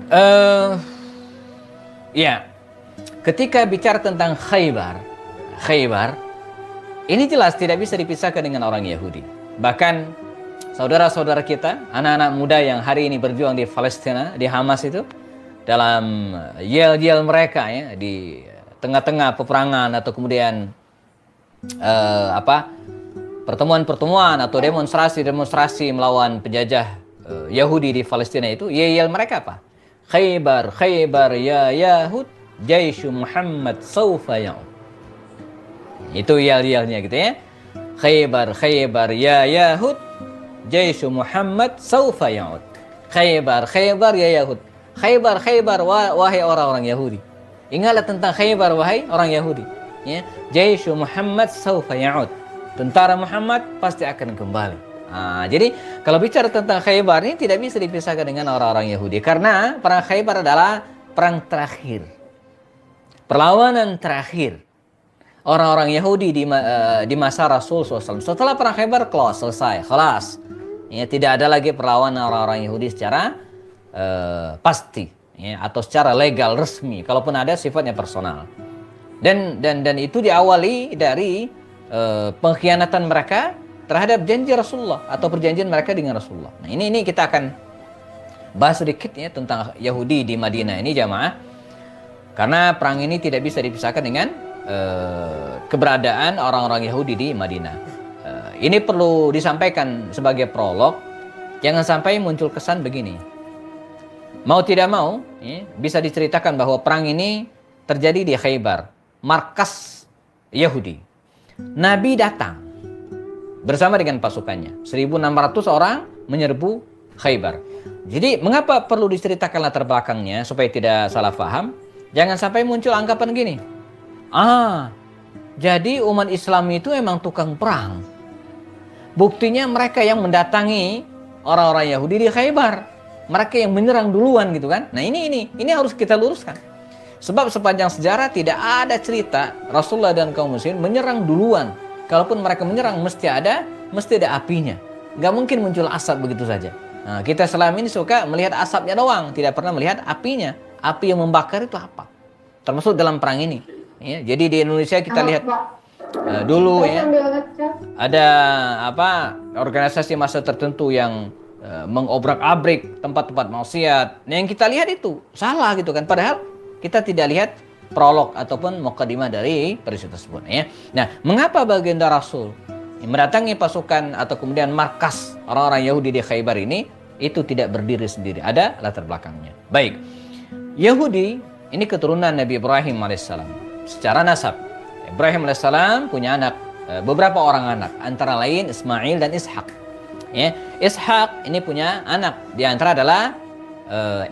Eh, ya, ketika bicara tentang Khaybar ini jelas tidak bisa dipisahkan dengan orang Yahudi. Bahkan saudara-saudara kita, anak-anak muda yang hari ini berjuang di Palestina, di Hamas itu, dalam yel-yel mereka ya, di tengah-tengah peperangan atau kemudian pertemuan-pertemuan atau demonstrasi-demonstrasi melawan penjajah Yahudi di Palestina itu, yel-yel mereka apa? Khaybar, Khaybar ya Yahud, Jaishu Muhammad saufa ya'ud. Itu yel-yelnya gitu ya. Khaybar, Khaybar ya Yahud, Jaishu Muhammad saufa ya'ud. Khaybar, Khaybar ya Yahud. Khaybar, Khaybar wahai orang-orang Yahudi. Ingatlah tentang Khaybar wahai orang Yahudi. Ya, Jaishu Muhammad saufa ya'ud. Tentara Muhammad pasti akan kembali. Jadi kalau bicara tentang Khaybar ini tidak bisa dipisahkan dengan orang-orang Yahudi karena perang Khaybar adalah perang terakhir. Perlawanan terakhir orang-orang Yahudi di masa Rasul SAW. Setelah perang Khaybar selesai, kelas. Ya, tidak ada lagi perlawanan orang-orang Yahudi secara pasti, ya, atau secara legal resmi. Kalaupun ada sifatnya personal. Dan itu diawali dari pengkhianatan mereka terhadap janji Rasulullah atau perjanjian mereka dengan Rasulullah. Nah, ini kita akan bahas sedikit ya tentang Yahudi di Madinah ini jamaah. Karena perang ini tidak bisa dipisahkan dengan keberadaan orang-orang Yahudi di Madinah. Ini perlu disampaikan sebagai prolog. Jangan sampai muncul kesan begini. Mau tidak mau, ya, bisa diceritakan bahwa perang ini terjadi di Khaybar, markas Yahudi. Nabi datang bersama dengan pasukannya. 1.600 orang menyerbu Khaybar. Jadi mengapa perlu diceritakan latar belakangnya supaya tidak salah paham? Jangan sampai muncul anggapan gini. Jadi umat Islam itu emang tukang perang. Buktinya mereka yang mendatangi orang-orang Yahudi di Khaybar. Mereka yang menyerang duluan gitu kan. Nah ini harus kita luruskan. Sebab sepanjang sejarah tidak ada cerita Rasulullah dan kaum muslimin menyerang duluan. Kalaupun mereka menyerang mesti ada apinya. Gak mungkin muncul asap begitu saja. Nah, kita selama ini suka melihat asapnya doang, tidak pernah melihat apinya. Api yang membakar itu apa? Termasuk dalam perang ini. Ya, jadi di Indonesia kita lihat dulu ya ada organisasi massa tertentu yang mengobrak-abrik tempat-tempat maksiat. Nah, yang kita lihat itu salah gitu kan. Padahal kita tidak lihat prolog ataupun mukadimah dari peristiwa tersebut ya. Nah, mengapa baginda Rasul mendatangi pasukan atau kemudian markas orang-orang Yahudi di Khaybar ini itu tidak berdiri sendiri, ada latar belakangnya. Baik. Yahudi ini keturunan Nabi Ibrahim alaihissalam. Secara nasab, Ibrahim alaihissalam punya anak, beberapa orang anak, antara lain Ismail dan Ishak. Ya, Ishak ini punya anak, di antara adalah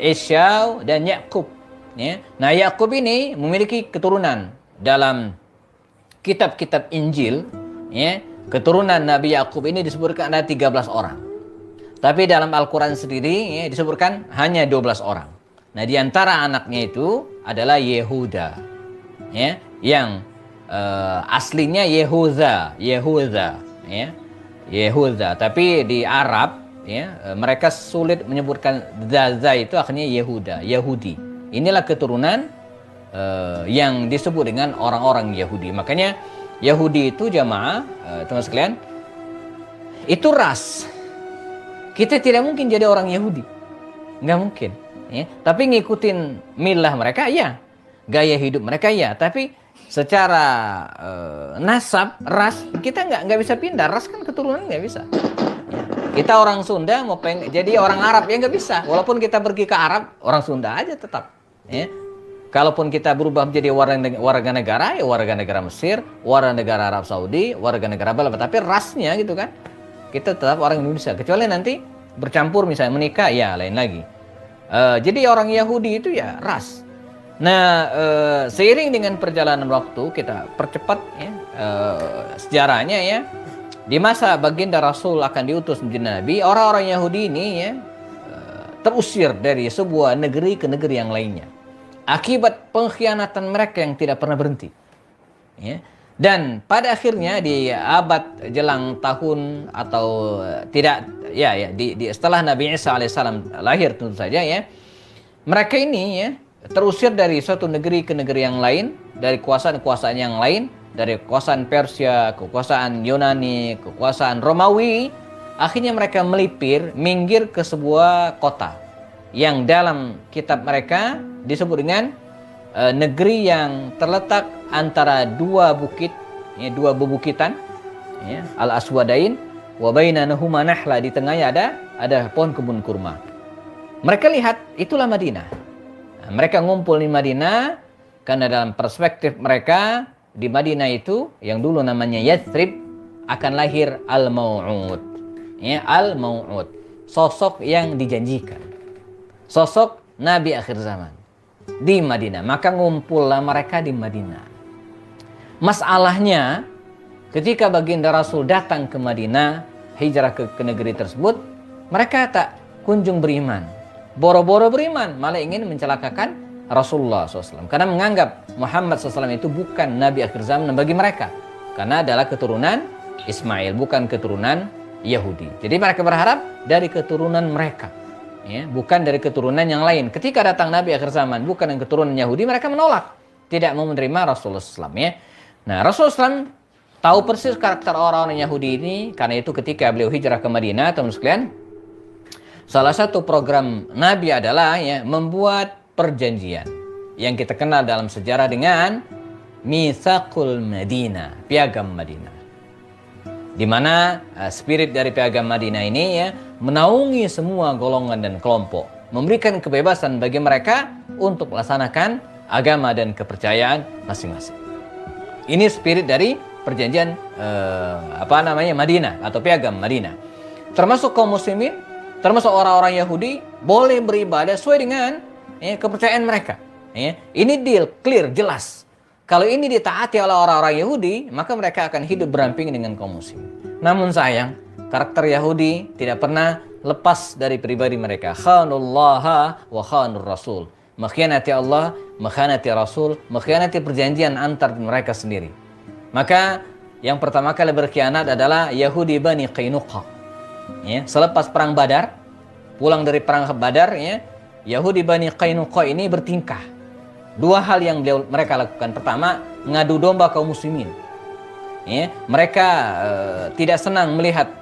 Esyau dan Yakub. Ya. Nah, Yakub ini memiliki keturunan dalam kitab-kitab Injil. Ya, keturunan Nabi Yakub ini disebutkan ada 13 orang. Tapi dalam Al-Quran sendiri ya, disebutkan hanya 12 orang. Nah, di antara anaknya itu adalah Yehuda. Ya, yang aslinya Yehuda. Ya. Yehuda. Tapi di Arab ya, mereka sulit menyebutkan Zaza itu akhirnya Yahudi. Inilah keturunan yang disebut dengan orang-orang Yahudi. Makanya Yahudi itu jamaah, teman sekalian, itu ras. Kita tidak mungkin jadi orang Yahudi. Nggak mungkin. Ya. Tapi ngikutin milah mereka, ya. Gaya hidup mereka, ya. Tapi secara nasab, ras, kita nggak bisa pindah. Ras kan keturunan nggak bisa. Ya. Kita orang Sunda mau jadi orang Arab, ya nggak bisa. Walaupun kita pergi ke Arab, orang Sunda aja tetap. Ya. Kalaupun kita berubah menjadi warga negara, ya warga negara Mesir, warga negara Arab Saudi, warga negara Belanda, tapi rasnya gitu kan, kita tetap orang Indonesia. Kecuali nanti bercampur misalnya menikah, ya lain lagi. Jadi orang Yahudi itu ya ras. Nah, seiring dengan perjalanan waktu kita percepat ya, sejarahnya ya. Di masa baginda Rasul akan diutus menjadi Nabi, orang-orang Yahudi ini ya terusir dari sebuah negeri ke negeri yang lainnya. Akibat pengkhianatan mereka yang tidak pernah berhenti. Ya. Dan pada akhirnya di abad jelang tahun atau tidak ya di setelah Nabi Isa alaihissalam lahir tentu saja ya. Mereka ini ya terusir dari suatu negeri ke negeri yang lain, dari kekuasaan-kekuasaan yang lain, dari kekuasaan Persia, kekuasaan Yunani, kekuasaan Romawi. Akhirnya mereka melipir, minggir ke sebuah kota yang dalam kitab mereka disebut dengan negeri yang terletak antara dua bukit, ya, dua bebukitan, ya, Al-Aswadain wa bainanahuma nahla, di tengahnya ada pohon kebun kurma. Mereka lihat itulah Madinah. Nah, mereka ngumpul di Madinah karena dalam perspektif mereka di Madinah itu yang dulu namanya Yathrib akan lahir Al-Mau'ud. Ya, Al-Mau'ud, sosok yang dijanjikan. Sosok Nabi akhir zaman di Madinah. Maka ngumpullah mereka di Madinah. Masalahnya ketika baginda Rasul datang ke Madinah, hijrah ke negeri tersebut, mereka tak kunjung beriman. Boro-boro beriman, malah ingin mencelakakan Rasulullah SAW. Karena menganggap Muhammad SAW itu bukan Nabi akhir zaman bagi mereka. Karena adalah keturunan Ismail, bukan keturunan Yahudi. Jadi mereka berharap dari keturunan mereka, ya, bukan dari keturunan yang lain. Ketika datang Nabi akhir zaman bukan yang keturunan Yahudi, mereka menolak, tidak mau menerima Rasulullah SAW. Ya. Nah, Rasulullah SAW tahu persis karakter orang-orang Yahudi ini. Karena itu ketika beliau hijrah ke Madinah, teman sekalian, salah satu program Nabi adalah ya membuat perjanjian yang kita kenal dalam sejarah dengan Mitsaqul Madinah, Piagam Madinah. Di mana spirit dari Piagam Madinah ini ya menaungi semua golongan dan kelompok, memberikan kebebasan bagi mereka untuk melaksanakan agama dan kepercayaan masing-masing. Ini spirit dari perjanjian Madinah atau Piagam Madinah. Termasuk kaum muslimin, termasuk orang-orang Yahudi boleh beribadah sesuai dengan kepercayaan mereka. Ya. Ini deal clear, jelas. Kalau ini ditaati oleh orang-orang Yahudi, maka mereka akan hidup berdampingan dengan kaum muslim. Namun sayang, karakter Yahudi tidak pernah lepas dari pribadi mereka. Khanullaha wa khanur rasul. Mengkhianati Allah, mengkhianati Rasul, mengkhianati perjanjian antar mereka sendiri. Maka yang pertama kali berkhianat adalah Yahudi Bani Qainuqa. Ya, selepas perang Badar, pulang dari perang Badar, ya, Yahudi Bani Qainuqa ini bertingkah. Dua hal yang mereka lakukan. Pertama, ngadu domba kaum muslimin. Ya, mereka tidak senang melihat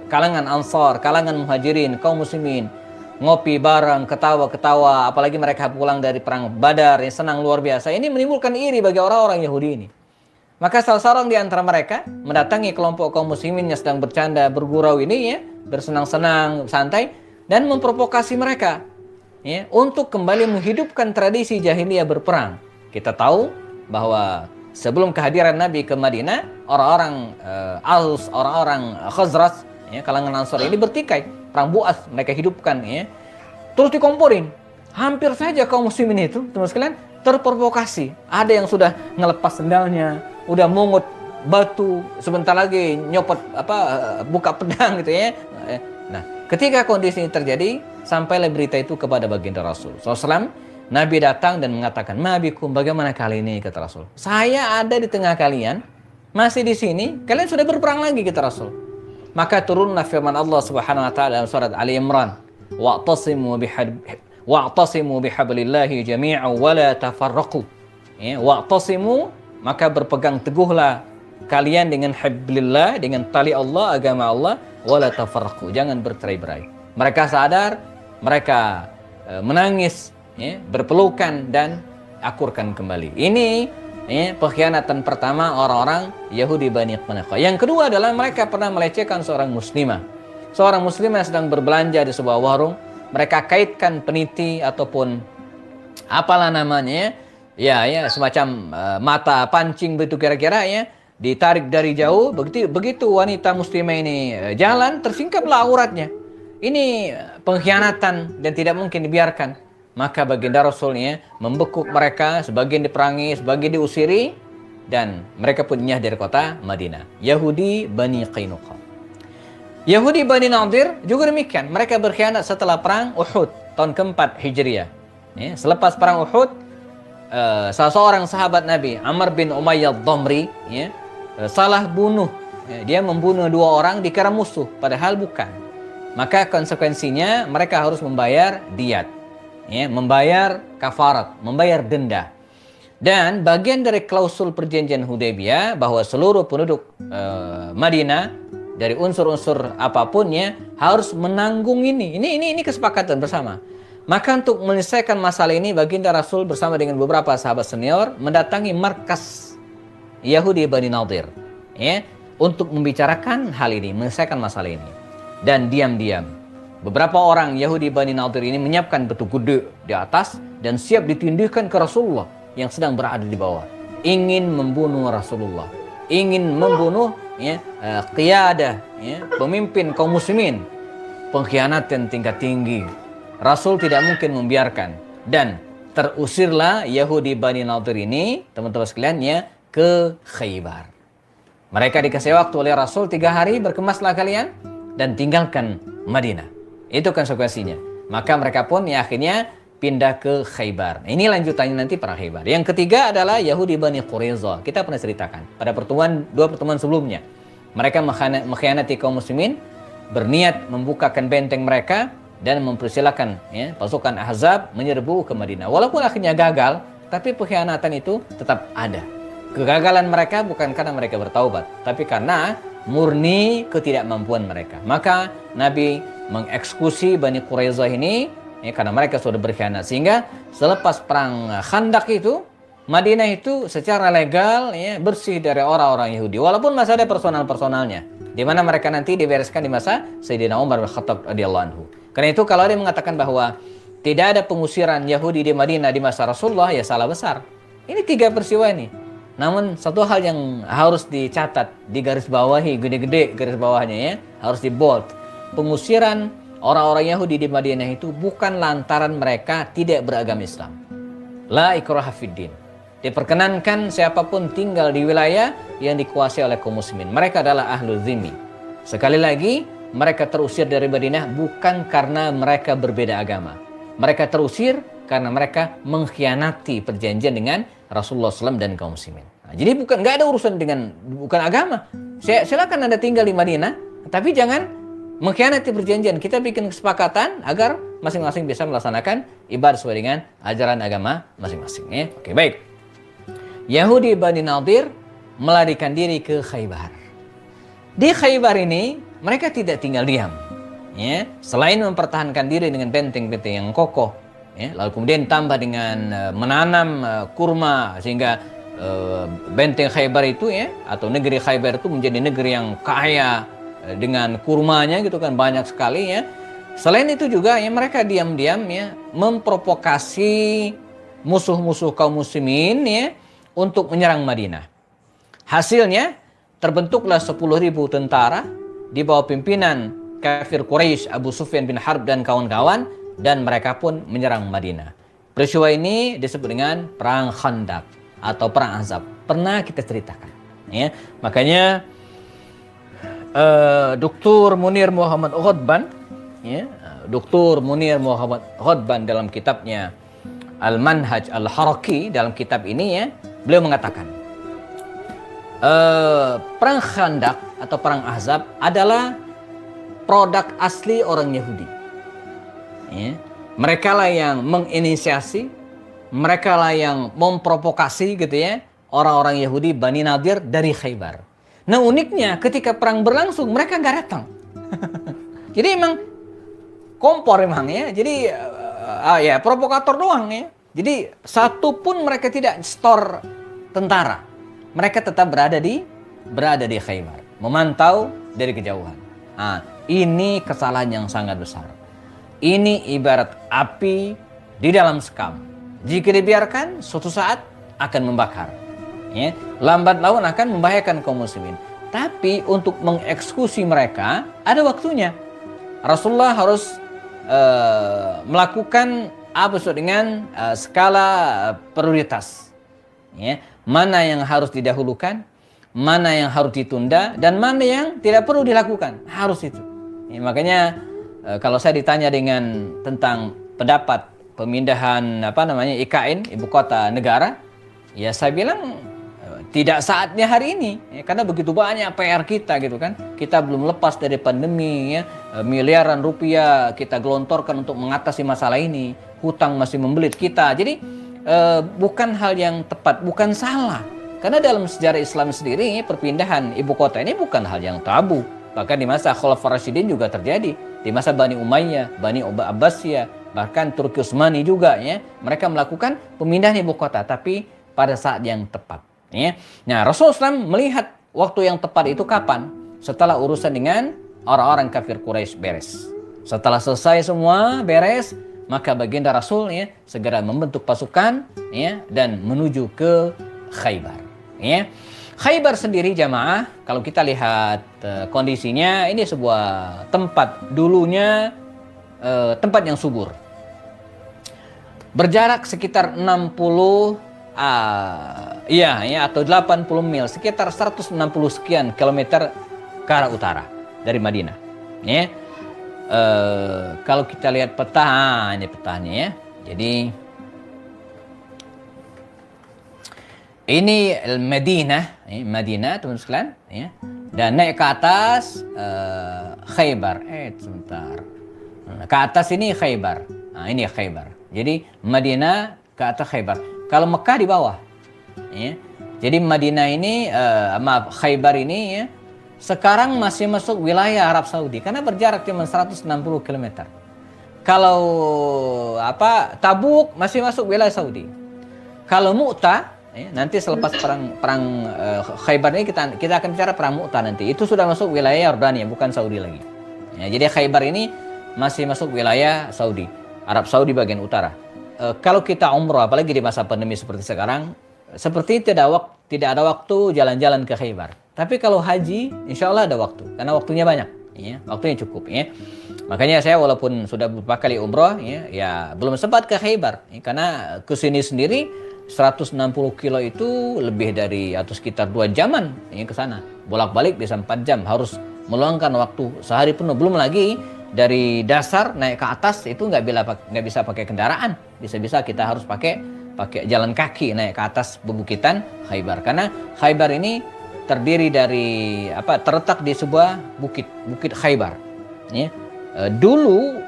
kalangan Ansar, kalangan Muhajirin, kaum muslimin ngopi bareng, ketawa-ketawa. Apalagi mereka pulang dari perang Badar, yang senang luar biasa. Ini menimbulkan iri bagi orang-orang Yahudi ini. Maka salah seorang di antara mereka mendatangi kelompok kaum muslimin yang sedang bercanda, bergurau ini, ya, bersenang-senang, santai, dan memprovokasi mereka. Ya, untuk kembali menghidupkan tradisi jahiliyah berperang. Kita tahu bahwa sebelum kehadiran Nabi ke Madinah, orang-orang Aus, orang-orang Khazraj, ya, kalangan Ansar ini bertikai, perang Bu'ats mereka hidupkan, ya. Terus dikomporin. Hampir saja kaum muslimin itu, teman sekalian, terprovokasi. Ada yang sudah ngelepas sendalnya, udah mungut batu, sebentar lagi nyopot buka pedang gitu ya. Nah, ketika kondisi ini terjadi, sampailah berita itu kepada baginda Rasul SAW. Nabi datang dan mengatakan, "Ma bikum, bagaimana kali ini?" kata Rasul. "Saya ada di tengah kalian, masih di sini, kalian sudah berperang lagi," kata Rasul. Maka turunlah firman Allah Subhanahu wa taala dalam surat Ali Imran, "Wa'tasimu bihablillahi jami'an wa la tafarraqu." Ya, wa'tasimu, maka berpegang teguhlah kalian dengan hablillah, dengan tali Allah, agama Allah, wala tafarraqu, jangan bercerai-berai. Mereka sadar, mereka menangis, ya, berpelukan dan akurkan kembali. Ini pengkhianatan pertama orang-orang Yahudi Bani Qainuqa. Yang kedua adalah mereka pernah melecehkan seorang muslimah. Seorang muslimah yang sedang berbelanja di sebuah warung, mereka kaitkan peniti ataupun apalah namanya, ya semacam mata pancing begitu kira-kira, ya, ditarik dari jauh. Begitu wanita muslimah ini jalan, tersingkaplah auratnya. Ini pengkhianatan dan tidak mungkin dibiarkan. Maka baginda Rasulnya membekuk mereka, sebagian diperangi, sebagian diusiri, dan mereka pun nyah dari kota Madinah. Yahudi Bani Qainuqa. Yahudi Bani Nadir juga demikian. Mereka berkhianat setelah perang Uhud tahun keempat Hijriah. Ya, selepas perang Uhud, salah seorang sahabat Nabi, Amr bin Umayyah Dhamri, ya, salah bunuh. Ya, dia membunuh dua orang dikira musuh, padahal bukan. Maka konsekuensinya mereka harus membayar diyat. ya, membayar kafarat, membayar denda. Dan bagian dari klausul perjanjian Hudaybiyah bahwa seluruh penduduk Madinah dari unsur-unsur apapun ya harus menanggung ini. Ini kesepakatan bersama. Maka untuk menyelesaikan masalah ini, baginda Rasul bersama dengan beberapa sahabat senior mendatangi markas Yahudi Bani Nadir, ya, untuk membicarakan hal ini, menyelesaikan masalah ini. Dan diam-diam beberapa orang Yahudi Bani Nadir ini menyiapkan batu gede di atas dan siap ditindihkan ke Rasulullah yang sedang berada di bawah, ingin membunuh Rasulullah, ingin membunuh ya, qiyadah, ya, pemimpin kaum muslimin, pengkhianatan tingkat tinggi. Rasul tidak mungkin membiarkan, dan terusirlah Yahudi Bani Nadir ini, teman-teman sekalian, ya, ke Khaybar. Mereka dikasih waktu oleh Rasul 3 hari, berkemaslah kalian dan tinggalkan Madinah. Itu konsekuensinya. Maka mereka pun ya akhirnya pindah ke Khaybar. Ini lanjutannya nanti perang Khaybar. Yang ketiga adalah Yahudi Bani Quraidah. Kita pernah ceritakan pada dua pertemuan sebelumnya. Mereka mengkhianati kaum muslimin, berniat membukakan benteng mereka dan mempersilahkan ya, pasukan Ahzab menyerbu ke Madinah. Walaupun akhirnya gagal, tapi pengkhianatan itu tetap ada. Kegagalan mereka bukan karena mereka bertaubat, tapi karena murni ketidakmampuan mereka. Maka Nabi mengeksekusi Bani Quraidah ini ya, karena mereka sudah berkhianat. Sehingga selepas perang Khandaq itu, Madinah itu secara legal ya, bersih dari orang-orang Yahudi. Walaupun masih ada personal-personalnya, di mana mereka nanti dibereskan di masa Sayyidina Umar bin Khattab radhiyallahu anhu. Karena itu kalau ada yang mengatakan bahwa tidak ada pengusiran Yahudi di Madinah di masa Rasulullah, ya salah besar. Ini 3 peristiwa ini. Namun satu hal yang harus dicatat, digarisbawahi, gede-gede garis bawahnya ya, harus di bold. Pengusiran orang-orang Yahudi di Madinah itu bukan lantaran mereka tidak beragama Islam. La ikraha fiddin. Diperkenankan siapapun tinggal di wilayah yang dikuasai oleh kaum muslimin. Mereka adalah ahlul zimmi. Sekali lagi, mereka terusir dari Madinah bukan karena mereka berbeda agama. Mereka terusir karena mereka mengkhianati perjanjian dengan Rasulullah SAW dan kaum muslimin. Nah, jadi nggak ada urusan dengan bukan agama. Silakan Anda tinggal di Madinah, tapi jangan mengkhianati perjanjian. Kita bikin kesepakatan agar masing-masing bisa melaksanakan ibadah sesuai dengan ajaran agama masing-masing. Ya. Oke, baik. Yahudi Bani Nadir melarikan diri ke Khaybar. Di Khaybar ini mereka tidak tinggal diam. Ya, selain mempertahankan diri dengan benteng-benteng yang kokoh, ya, lalu kemudian tambah dengan menanam kurma sehingga benteng Khaybar itu ya atau negeri Khaybar itu menjadi negeri yang kaya dengan kurmanya gitu kan, banyak sekali ya. Selain itu juga ya mereka diam-diam ya memprovokasi musuh-musuh kaum muslimin ya untuk menyerang Madinah. Hasilnya terbentuklah 10.000 tentara di bawah pimpinan kafir Quraisy Abu Sufyan bin Harb dan kawan-kawan, dan mereka pun menyerang Madinah. Peristiwa ini disebut dengan perang Khandaq atau perang Ahzab. Pernah kita ceritakan ya. Makanya Dr. Munir Muhammad Ghadban ya, Dr. Munir Muhammad Ghadban dalam kitabnya Al-Manhaj Al-Haraki, dalam kitab ini ya, beliau mengatakan perang Khandaq atau perang Ahzab adalah produk asli orang Yahudi. Ya. Mereka lah yang menginisiasi, mereka lah yang memprovokasi gitu ya orang-orang Yahudi Bani Nadir dari Khaybar. Nah uniknya ketika perang berlangsung mereka nggak datang. Jadi emang kompor emang ya. Jadi ya provokator doang ya. Jadi satu pun mereka tidak store tentara. Mereka tetap berada di Khaybar, memantau dari kejauhan. Nah, ini kesalahan yang sangat besar. Ini ibarat api di dalam sekam. Jika dibiarkan, suatu saat akan membakar. Ya, lambat laun akan membahayakan kaum muslimin. Tapi untuk mengeksekusi mereka ada waktunya. Rasulullah harus melakukan apa sesuai dengan skala prioritas. Ya, mana yang harus didahulukan, mana yang harus ditunda, dan mana yang tidak perlu dilakukan. Harus itu. Ya, makanya kalau saya ditanya dengan tentang pendapat pemindahan IKN, ibu kota negara, ya saya bilang tidak saatnya hari ini ya, karena begitu banyak PR kita gitu kan. Kita belum lepas dari pandemi ya, miliaran rupiah kita gelontorkan untuk mengatasi masalah ini. hutang masih membelit kita. Jadi bukan hal yang tepat, bukan salah. Karena dalam sejarah Islam sendiri, perpindahan ibu kota ini bukan hal yang tabu. Bahkan di masa Khulafaur Rasyidin juga terjadi. Di masa Bani Umayyah, Bani Abbasiyah, bahkan Turki Utsmani juga, ya, mereka melakukan pemindahan ibu kota, tapi pada saat yang tepat. Ya. Nah, Rasulullah SAW melihat waktu yang tepat itu kapan? Setelah urusan dengan orang-orang kafir Quraisy beres. Setelah selesai semua beres, maka baginda Rasul, ya, segera membentuk pasukan, ya, dan menuju ke Khaybar. Ya. Khaybar sendiri jamaah, kalau kita lihat kondisinya, ini sebuah tempat dulunya tempat yang subur. Berjarak sekitar 60 atau 80 mil, sekitar 160 sekian kilometer ke arah utara dari Madinah. Ya. Kalau kita lihat peta, ini petanya, ya. Jadi ini Madinah, teman-teman sekalian, ya. Dan naik ke atas Khaybar. Sebentar. Ke atas ini Khaybar. Nah, ini Khaybar. Jadi Madinah ke atas Khaybar. Kalau Mekah di bawah. Ya. Jadi Madinah ini, Khaybar ini, ya, sekarang masih masuk wilayah Arab Saudi karena berjarak cuma 160 km. Kalau Tabuk masih masuk wilayah Saudi. Kalau Mu'tah, nanti selepas perang Khaybar ini kita akan bicara perang Mu'tah nanti. Itu sudah masuk wilayah Yordania, bukan Saudi lagi. Ya, jadi Khaybar ini masih masuk wilayah Saudi, Arab Saudi bagian utara. Kalau kita umrah, apalagi di masa pandemi seperti sekarang, seperti tidak ada waktu jalan-jalan ke Khaybar. Tapi kalau haji, insya Allah ada waktu, karena waktunya banyak, ya, waktunya cukup. Ya. Makanya saya walaupun sudah beberapa kali umrah, ya belum sempat ke Khaybar, ya, karena kesini sendiri 160 kilo itu lebih dari atau sekitar 2 jaman, ya, ke sana. Bolak-balik bisa 4 jam, harus meluangkan waktu sehari penuh. Belum lagi dari dasar naik ke atas itu nggak bisa pakai kendaraan, bisa-bisa kita harus pakai jalan kaki naik ke atas bebukitan Khaybar. Karena Khaybar ini terdiri dari terletak di sebuah bukit Khaybar. Ya. Dulu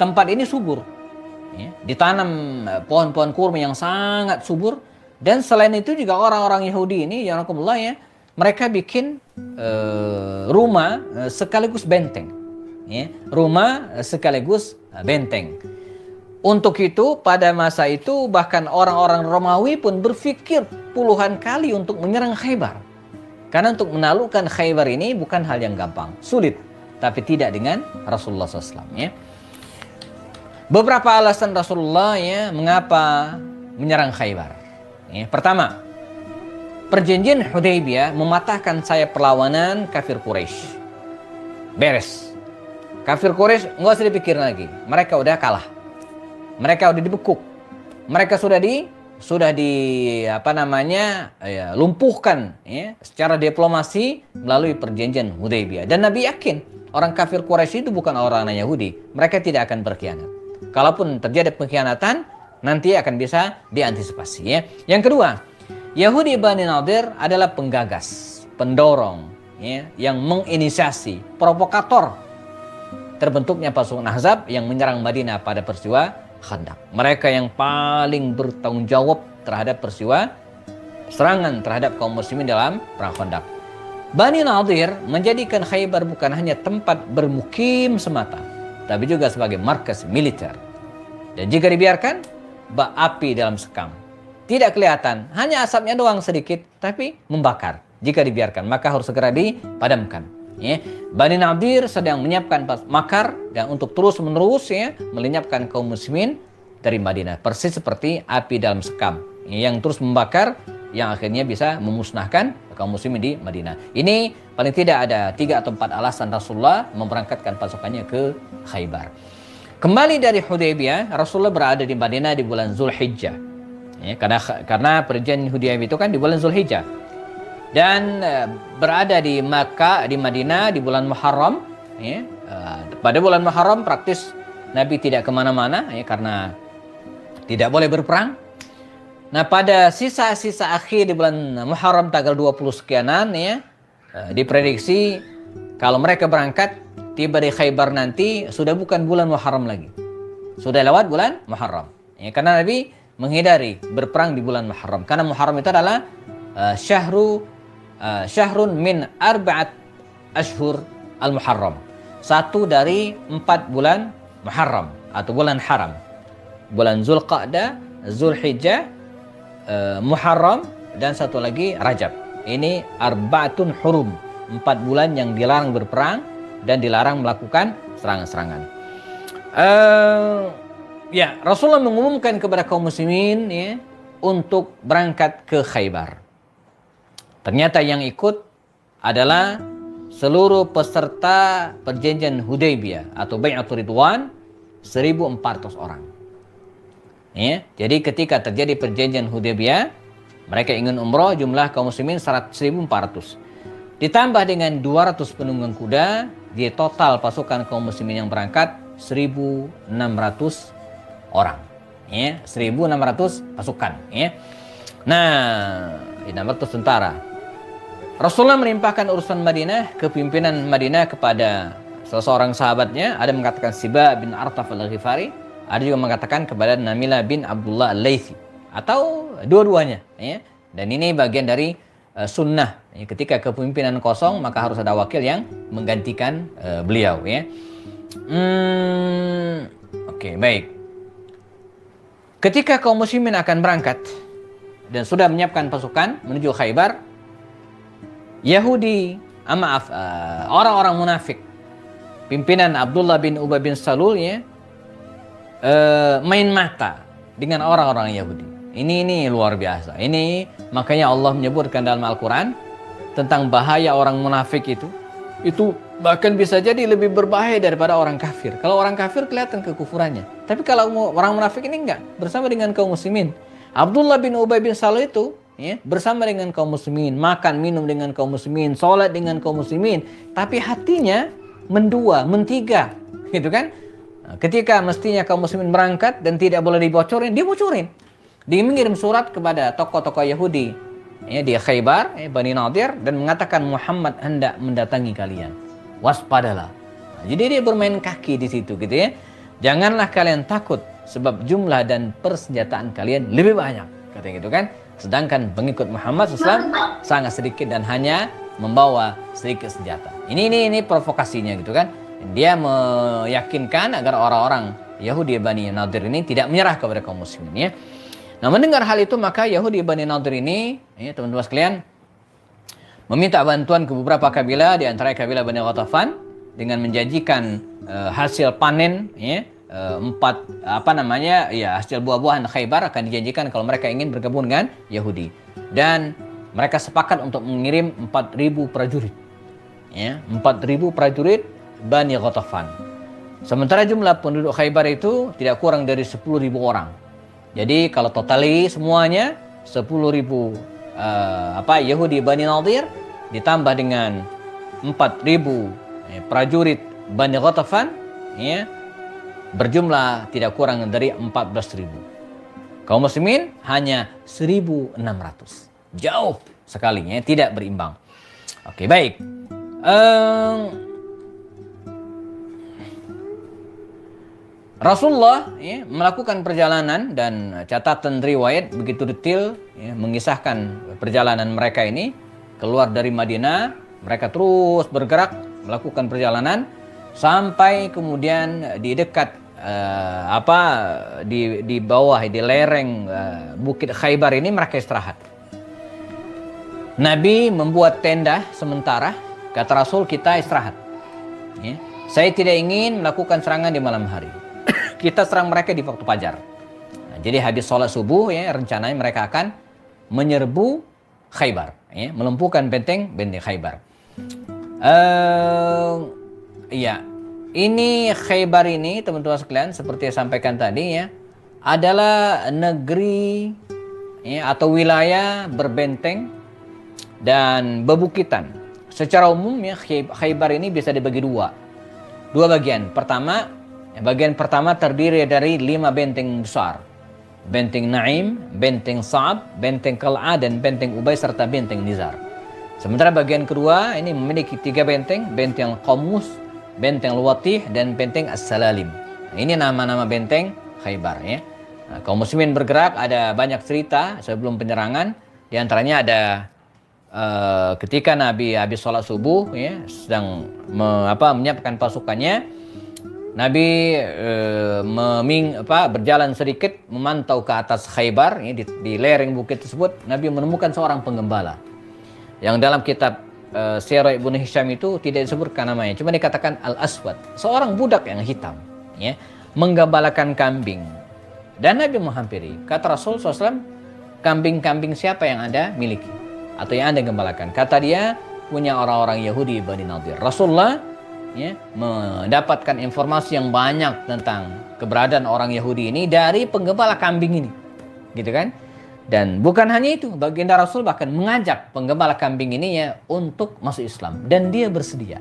tempat ini subur, ya, ditanam pohon-pohon kurma yang sangat subur, dan selain itu juga orang-orang Yahudi ini, ya, mereka bikin rumah sekaligus benteng. Ya, rumah sekaligus benteng. Untuk itu pada masa itu bahkan orang-orang Romawi pun berpikir puluhan kali untuk menyerang Khaybar. Karena untuk menaklukkan Khaybar ini bukan hal yang gampang, sulit. Tapi tidak dengan Rasulullah SAW. Ya. Beberapa alasan Rasulullah, ya, mengapa menyerang Khaybar. Ya, pertama, perjanjian Hudaybiyah mematahkan sayap perlawanan kafir Quraisy. Beres. Kafir Quraisy nggak usah dipikir lagi. Mereka udah kalah. Mereka udah dibekuk. Mereka sudah lumpuhkan, ya, secara diplomasi melalui perjanjian Hudaybiyah. Dan Nabi yakin orang kafir Quraisy itu bukan orang Yahudi. Mereka tidak akan berkhianat. Kalaupun terjadi pengkhianatan, nanti akan bisa diantisipasi. Ya. Yang kedua, Yahudi Bani Nadir adalah penggagas, pendorong, ya, yang menginisiasi, provokator terbentuknya pasukan Ahzab yang menyerang Madinah pada peristiwa Khandaq. Mereka yang paling bertanggung jawab terhadap peristiwa serangan terhadap kaum muslimin dalam perang Khandaq. Bani Nadir menjadikan Khaybar bukan hanya tempat bermukim semata, tapi juga sebagai markas militer. Dan jika dibiarkan, bak api dalam sekam. Tidak kelihatan, hanya asapnya doang sedikit, tapi membakar. Jika dibiarkan, maka harus segera dipadamkan. Ya. Bani Nadir sedang menyiapkan makar dan untuk terus-menerus, ya, melenyapkan kaum muslimin dari Madinah. Persis seperti api dalam sekam, ya, yang terus membakar, yang akhirnya bisa memusnahkan kaum muslimin di Madinah. Ini paling tidak ada 3 atau 4 alasan Rasulullah memberangkatkan pasukannya ke Khaybar. Kembali dari Hudaybiyah, Rasulullah berada di Madinah di bulan Zulhijjah. Ya, karena perjanjian Hudaybiyah itu kan di bulan Zulhijjah. Dan berada di Makkah, di Madinah di bulan Muharram. Ya. Pada bulan Muharram praktis Nabi tidak kemana-mana, ya, karena tidak boleh berperang. Nah, pada sisa-sisa akhir di bulan Muharram tanggal 20 sekianan, ya, diprediksi kalau mereka berangkat tiba di Khaybar nanti sudah bukan bulan Muharram lagi. Sudah lewat bulan Muharram. Ya, karena Nabi menghindari berperang di bulan Muharram. Karena Muharram itu adalah syahrun min arba'at ashhur al-Muharram. Satu dari 4 bulan Muharram atau bulan haram. Bulan Zulqa'dah, Zulhijjah, Muharram, dan satu lagi Rajab. Ini arba'atun hurum, 4 bulan yang dilarang berperang dan dilarang melakukan serangan-serangan. Ya, Rasulullah mengumumkan kepada kaum muslimin ya, untuk berangkat ke Khaybar. Ternyata yang ikut adalah seluruh peserta perjanjian Hudaybiyah atau Bai'atul Ridwan, 1.400 orang. Ya, jadi ketika terjadi perjanjian Hudaybiyah, mereka ingin umroh, jumlah kaum muslimin 1.400. Ditambah dengan 200 penunggang kuda, di total pasukan kaum muslimin yang berangkat 1.600 orang. Ya, 1.600 pasukan. Ya. Nah, 600 tentara. Rasulullah melimpahkan urusan Madinah ke pimpinan Madinah kepada seseorang sahabatnya. Ada mengatakan Siba bin Artaf al-Ghifari, ada juga mengatakan kepada Namilah bin Abdullah al-Laythi, atau dua-duanya. Ya. Dan ini bagian dari sunnah. Ya, ketika kepemimpinan kosong, maka harus ada wakil yang menggantikan beliau. Ya. Oke, baik. Ketika kaum muslimin akan berangkat dan sudah menyiapkan pasukan menuju Khaybar, Yahudi, orang-orang munafik, pimpinan Abdullah bin Ubay bin Salul ya, main mata dengan orang-orang Yahudi. Ini luar biasa. Ini makanya Allah menyebutkan dalam Al-Quran tentang bahaya orang munafik itu bahkan bisa jadi lebih berbahaya daripada orang kafir. Kalau orang kafir kelihatan kekufurannya, tapi kalau orang munafik ini enggak, bersama dengan kaum muslimin. Abdullah bin Ubay bin Salul itu ya, bersama dengan kaum muslimin, makan minum dengan kaum muslimin, sholat dengan kaum muslimin, tapi hatinya mendua, mentiga, gitu kan? Nah, ketika mestinya kaum muslimin berangkat dan tidak boleh dibocorin, dia bocorin. Dia mengirim surat kepada tokoh-tokoh Yahudi ya, di Khaybar, Bani Nadir, dan mengatakan Muhammad hendak mendatangi kalian. Waspadalah. Nah, jadi dia bermain kaki di situ, gitu ya. Janganlah kalian takut, sebab jumlah dan persenjataan kalian lebih banyak, katanya gitu kan. Sedangkan pengikut Muhammad SAW sangat sedikit dan hanya membawa sedikit senjata. Ini provokasinya gitu kan. Dia meyakinkan agar orang-orang Yahudi Bani Nadir ini tidak menyerah kepada kaum muslimin ya. Nah, mendengar hal itu maka Yahudi Bani Nadir ini, ya, teman-teman sekalian, meminta bantuan ke beberapa kabilah, di antara kabilah Bani Ghatafan, dengan menjanjikan hasil panen ya, hasil buah-buahan Khaybar akan dijanjikan kalau mereka ingin bergabung dengan Yahudi. Dan mereka sepakat untuk mengirim 4.000 prajurit. Ya, 4.000 prajurit Bani Ghatafan. Sementara jumlah penduduk Khaybar itu tidak kurang dari 10.000 orang. Jadi kalau totali semuanya 10.000 Yahudi Bani Nadir ditambah dengan 4.000 prajurit Bani Ghatafan ya, berjumlah tidak kurang dari 14.000. Kaum muslimin hanya 1.600. Jauh sekali ya, tidak berimbang. Oke, baik. Rasulullah ya, melakukan perjalanan, dan catatan riwayat begitu detail ya, mengisahkan perjalanan mereka ini. Keluar dari Madinah, mereka terus bergerak melakukan perjalanan sampai kemudian di dekat di bawah di lereng Bukit Khaybar ini mereka istirahat. Nabi membuat tenda sementara, kata Rasul, kita istirahat. Ya. Saya tidak ingin melakukan serangan di malam hari. Kita serang mereka di waktu fajar. Nah, jadi habis sholat subuh ya, rencananya mereka akan menyerbu Khaybar, ya, melumpuhkan benteng Khaybar. Ini Khaybar ini teman-teman sekalian, seperti yang sampaikan tadi ya, adalah negeri ya, atau wilayah berbenteng dan bebukitan. Secara umum ya, Khaybar ini bisa dibagi dua bagian. Bagian pertama terdiri dari 5 benteng besar. Benteng Naim, benteng Sa'ab, benteng Qal'ah, dan benteng Ubay, serta benteng Nizar. Sementara bagian kedua ini memiliki 3 benteng. Benteng Qamus, benteng Luwatih, dan benteng As-Salalim. Ini nama-nama benteng Khaybar ya. Nah, kaum muslimin bergerak, ada banyak cerita sebelum penyerangan. Di antaranya ada ketika Nabi habis sholat subuh ya, sedang menyiapkan pasukannya, Nabi berjalan sedikit memantau ke atas Khaybar ya, di lereng bukit tersebut. Nabi menemukan seorang penggembala yang dalam kitab Sirah Ibnu Hisham itu tidak disebutkan namanya, cuma dikatakan Al-Aswad, seorang budak yang hitam ya, menggembalakan kambing. Dan Nabi menghampiri, kata Rasul SAW, kambing-kambing siapa yang Anda miliki atau yang Anda gembalakan? Kata dia, punya orang-orang Yahudi Bani Nadir. Rasulullah ya, mendapatkan informasi yang banyak tentang keberadaan orang Yahudi ini dari penggembala kambing ini, gitu kan? Dan bukan hanya itu, baginda Rasul bahkan mengajak penggembala kambing ini ya untuk masuk Islam, dan dia bersedia.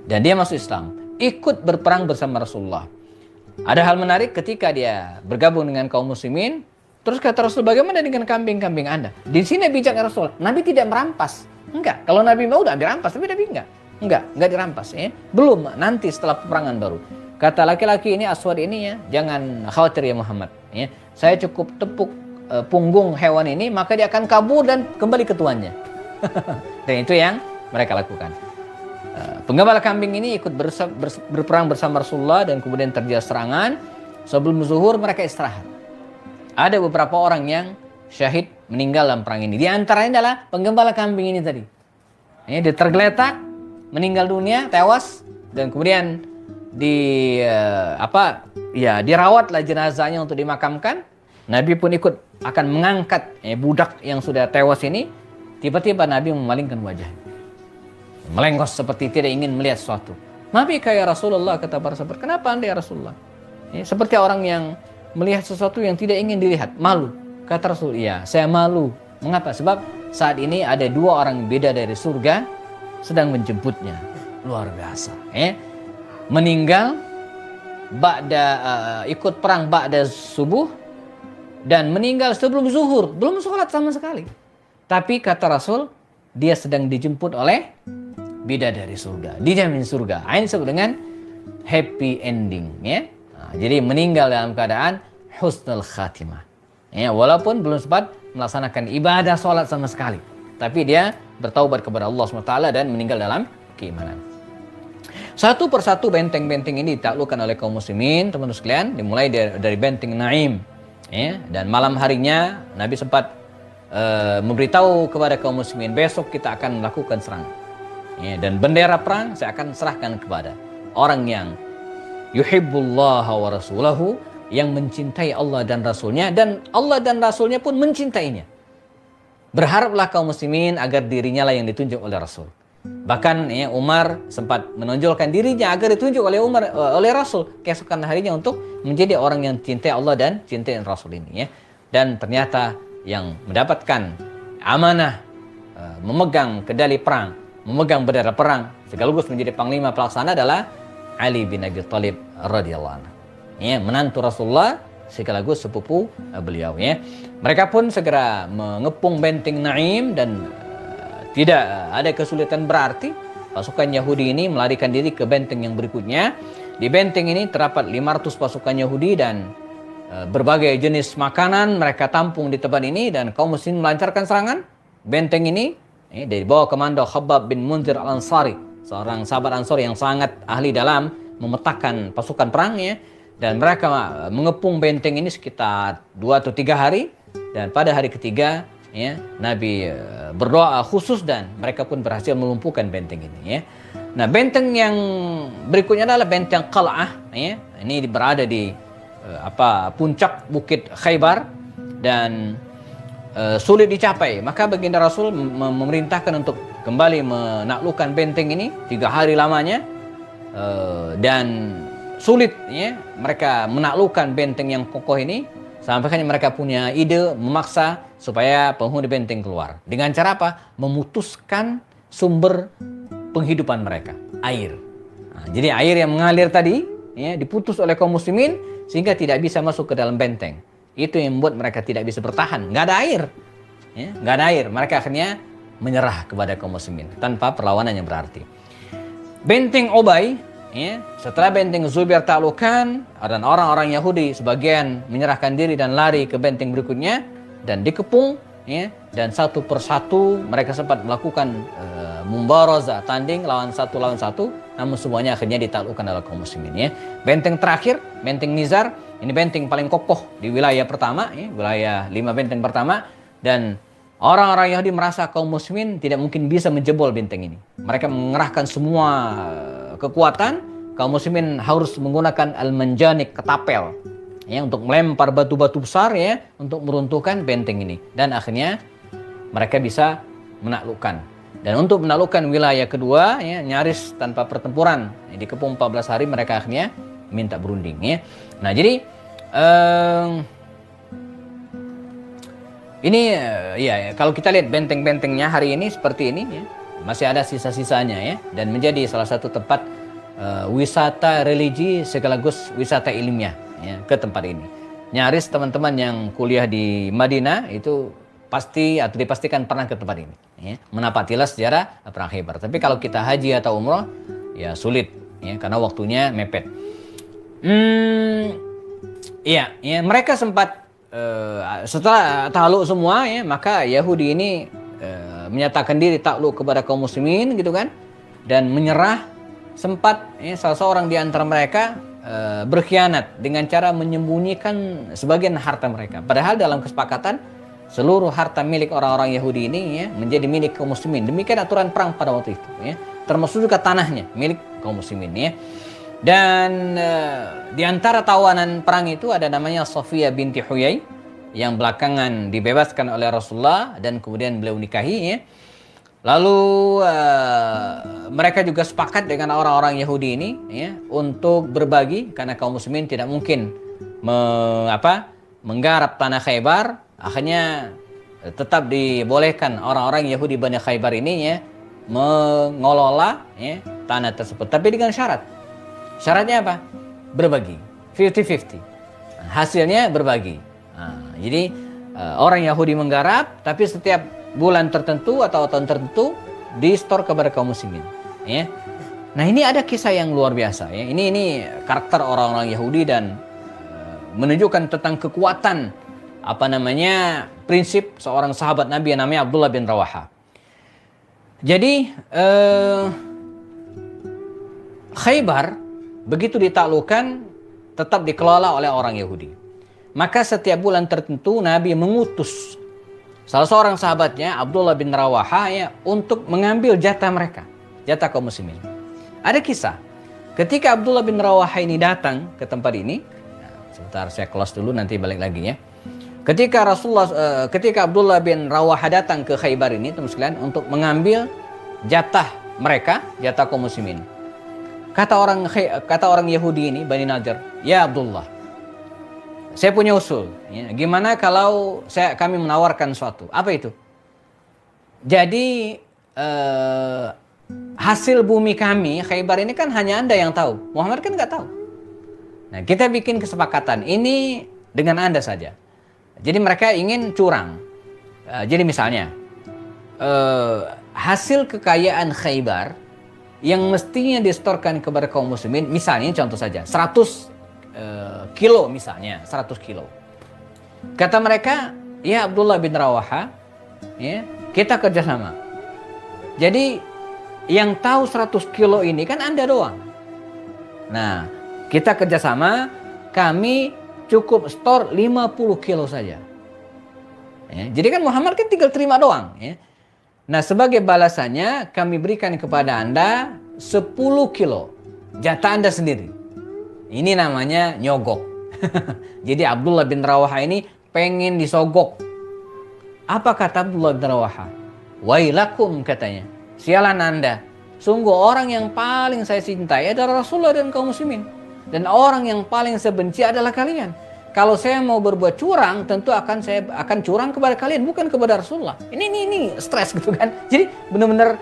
Dan dia masuk Islam, ikut berperang bersama Rasulullah. Ada hal menarik ketika dia bergabung dengan kaum muslimin, terus kata Rasul, bagaimana dengan kambing-kambing Anda? Di sini bijaknya Rasul, Nabi tidak merampas. Enggak, kalau Nabi mau udah dirampas, tapi Nabi enggak dirampas ya. Belum, nanti setelah peperangan baru. Kata laki-laki ini, Aswad ini ya, jangan khawatir ya Muhammad ya. Saya cukup tepuk punggung hewan ini, maka dia akan kabur dan kembali ke tuannya. Dan itu yang mereka lakukan. Penggembala kambing ini ikut berperang bersama Rasulullah, dan kemudian terjadi serangan. Sebelum zuhur mereka istirahat. Ada beberapa orang yang syahid meninggal dalam perang ini. Di antaranya adalah penggembala kambing ini tadi. Dia tergeletak, meninggal dunia, tewas, dan kemudian dirawatlah jenazahnya untuk dimakamkan. Nabi pun ikut akan mengangkat budak yang sudah tewas ini. Tiba-tiba Nabi memalingkan wajah, melengos seperti tidak ingin melihat sesuatu. Nabi kaya Rasulullah, kata para sahabat, kenapa Anda ya Rasulullah? Seperti orang yang melihat sesuatu yang tidak ingin dilihat, malu. Kata Rasul, iya saya malu. Mengapa? Sebab saat ini ada dua orang beda dari surga sedang menjemputnya. Luar biasa. Meninggal ikut perang ba'da subuh, dan meninggal sebelum zuhur, belum sholat sama sekali. Tapi kata Rasul, dia sedang dijemput oleh bidadari surga, dijamin surga. Ini disebut dengan happy ending ya. Jadi meninggal dalam keadaan husnul khatimah ya, walaupun belum sempat melaksanakan ibadah sholat sama sekali, tapi dia bertaubat kepada Allah SWT dan meninggal dalam keimanan. Satu persatu benteng-benteng ini ditaklukkan oleh kaum muslimin, teman-teman sekalian, dimulai dari benteng Naim ya, dan malam harinya Nabi sempat memberitahu kepada kaum muslimin, besok kita akan melakukan serangan ya, dan bendera perang saya akan serahkan kepada orang yang yuhibbullaha wa rasulahu, yang mencintai Allah dan Rasulnya, dan Allah dan Rasulnya pun mencintainya. Berharaplah kaum muslimin agar dirinya lah yang ditunjuk oleh Rasul. Bahkan ya, Umar sempat menonjolkan dirinya agar ditunjuk oleh Rasul keesokan harinya untuk menjadi orang yang cintai Allah dan cintai Rasul ini ya. Dan ternyata yang mendapatkan amanah memegang kendali perang, memegang bendera perang, sekaligus menjadi panglima pelaksana adalah Ali bin Abi Thalib radhiyallahu anhu. Ya, menantu Rasulullah sekaligus sepupu beliau ya. Mereka pun segera mengepung benteng Naim, dan tidak ada kesulitan berarti. Pasukan Yahudi ini melarikan diri ke benteng yang berikutnya. Di benteng ini terdapat 500 pasukan Yahudi, dan berbagai jenis makanan mereka tampung di tempat ini, dan kaum muslimin melancarkan serangan benteng ini dari bawah komando Khabbab bin Munzir al-Ansari, seorang sahabat Ansor yang sangat ahli dalam memetakan pasukan perangnya. Dan mereka mengepung benteng ini sekitar 2 atau 3 hari, dan pada hari ketiga ya, Nabi berdoa khusus dan mereka pun berhasil melumpuhkan benteng ini ya. Nah, benteng yang berikutnya adalah benteng Qal'ah ya. Ini berada di puncak bukit Khaybar, dan sulit dicapai. Maka baginda Rasul memerintahkan untuk kembali menaklukkan benteng ini 3 hari lamanya, dan sulit ya mereka menaklukkan benteng yang kokoh ini, sampai mereka punya ide memaksa supaya penghuni benteng keluar. Dengan cara apa? Memutuskan sumber penghidupan mereka, air. Nah, jadi air yang mengalir tadi ya, diputus oleh kaum muslimin sehingga tidak bisa masuk ke dalam benteng. Itu yang membuat mereka tidak bisa bertahan. Nggak ada air. Ya, nggak ada air. Mereka akhirnya menyerah kepada kaum muslimin tanpa perlawanan yang berarti. Benteng Ubay ya, setelah benteng Zubair taklukkan dan orang-orang Yahudi sebagian menyerahkan diri dan lari ke benteng berikutnya dan dikepung, ya, dan satu persatu mereka sempat melakukan mubarazah, tanding lawan satu, namun semuanya akhirnya ditaklukkan oleh kaum muslimin, ya. Benteng terakhir, benteng Nizar, ini benteng paling kokoh di wilayah pertama, ya, wilayah 5 benteng pertama, dan orang-orang Yahudi merasa kaum muslimin tidak mungkin bisa menjebol benteng ini. Mereka mengerahkan semua kekuatan, kaum muslimin harus menggunakan al-manjanik, ketapel, ya, untuk melempar batu-batu besar, ya, untuk meruntuhkan benteng ini. Dan akhirnya mereka bisa menaklukkan. Dan untuk menaklukkan wilayah kedua, ya, nyaris tanpa pertempuran, ya, dikepung 14 hari mereka akhirnya minta berunding, ya. Nah, jadi ini ya, kalau kita lihat benteng-bentengnya hari ini seperti ini, ya, masih ada sisa-sisanya, ya, dan menjadi salah satu tempat wisata religi sekaligus wisata ilmiah, ya, ke tempat ini. Nyaris teman-teman yang kuliah di Madinah itu pasti atau dipastikan pernah ke tempat ini, ya, menapatilah sejarah perang Khaybar. Tapi kalau kita haji atau umroh, ya sulit, ya, karena waktunya mepet. Iya, ya, mereka sempat setelah takluk semua, ya, maka Yahudi ini menyatakan diri takluk kepada kaum muslimin, gitu kan, dan menyerah. Sempat, ya, salah seorang di antara mereka berkhianat dengan cara menyembunyikan sebagian harta mereka, padahal dalam kesepakatan seluruh harta milik orang-orang Yahudi ini, ya, menjadi milik kaum muslimin. Demikian aturan perang pada waktu itu, ya, termasuk juga tanahnya milik kaum muslimin, ya. Dan di antara tawanan perang itu ada namanya Safiyah binti Huyai yang belakangan dibebaskan oleh Rasulullah dan kemudian beliau nikahi, ya. Lalu mereka juga sepakat dengan orang-orang Yahudi ini, ya, untuk berbagi karena kaum muslimin tidak mungkin menggarap tanah Khaybar. Akhirnya tetap dibolehkan orang-orang Yahudi Bani Khaybar ini, ya, mengelola, ya, tanah tersebut, tapi dengan syarat. Syaratnya apa? Berbagi, 50-50. Hasilnya berbagi. Nah, jadi orang Yahudi menggarap, tapi setiap bulan tertentu atau tahun tertentu di-store kepada kaum muslimin, ya. Nah, ini ada kisah yang luar biasa, ya. Ini karakter orang-orang Yahudi dan menunjukkan tentang kekuatan prinsip seorang sahabat Nabi yang namanya Abdullah bin Rawaha. Jadi Khaybar begitu ditaklukkan tetap dikelola oleh orang Yahudi. Maka setiap bulan tertentu Nabi mengutus salah seorang sahabatnya Abdullah bin Rawaha, ya, untuk mengambil jatah mereka, jatah kaum muslimin. Ada kisah ketika Abdullah bin Rawaha ini datang ke tempat ini. Sebentar saya close dulu, nanti balik lagi, ya. Ketika Abdullah bin Rawaha datang ke Khaybar ini, teman sekalian, untuk mengambil jatah mereka, jatah kaum muslimin. Kata orang Yahudi ini, Bani Nadir, "Ya Abdullah, saya punya usul, ya. Gimana kalau kami menawarkan sesuatu?" Apa itu? Jadi hasil bumi kami Khaybar ini kan hanya Anda yang tahu, Muhammad kan nggak tahu. Nah, kita bikin kesepakatan ini dengan Anda saja. Jadi mereka ingin curang. Jadi misalnya hasil kekayaan Khaybar yang mestinya distorkan kepada kaum muslimin, misalnya contoh saja 100 kilo, misalnya 100 kilo. Kata mereka, "Ya Abdullah bin Rawaha, ya, kita kerjasama. Jadi yang tahu 100 kilo ini kan Anda doang. Nah, kita kerjasama, kami cukup store 50 kilo saja." Ya, jadi kan Muhammad kan tinggal terima doang, ya. Nah, sebagai balasannya kami berikan kepada Anda 10 kilo jatah Anda sendiri. Ini namanya nyogok. Jadi Abdullah bin Rawaha ini pengen disogok. Apa kata Abdullah bin Rawaha? "Wailakum," katanya, "sialan Anda. Sungguh orang yang paling saya cintai adalah Rasulullah dan kaum muslimin. Dan orang yang paling saya benci adalah kalian. Kalau saya mau berbuat curang, tentu saya akan curang kepada kalian, bukan kepada Rasulullah." Ini stres, gitu kan. Jadi benar-benar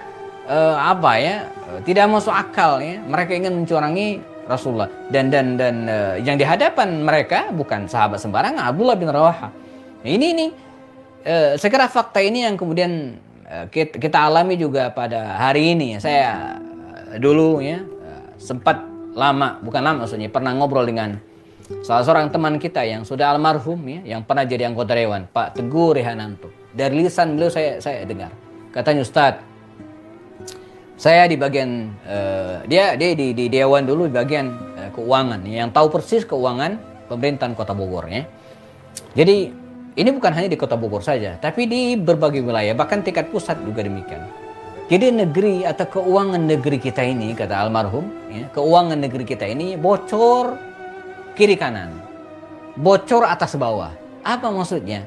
tidak masuk akal, ya. Mereka ingin mencurangi Rasulullah dan yang di hadapan mereka bukan sahabat sembarangan, Abdullah bin Rawaha. Ini saya kira fakta ini yang kemudian kita alami juga pada hari ini. Saya dulu, ya, sempat lama, bukan lama maksudnya, pernah ngobrol dengan salah seorang teman kita yang sudah almarhum ya, yang pernah jadi anggota dewan, Pak Teguh Rehananto. Dari lisan beliau saya dengar. Katanya, Ustadz, saya di bagian dia di dewan dulu, di bagian keuangan, yang tahu persis keuangan pemerintahan Kota Bogor ya. Jadi ini bukan hanya di Kota Bogor saja, tapi di berbagai wilayah, bahkan tingkat pusat juga demikian. Jadi negeri atau keuangan negeri kita ini, kata almarhum, ya, keuangan negeri kita ini bocor kiri kanan, bocor atas bawah. Apa maksudnya?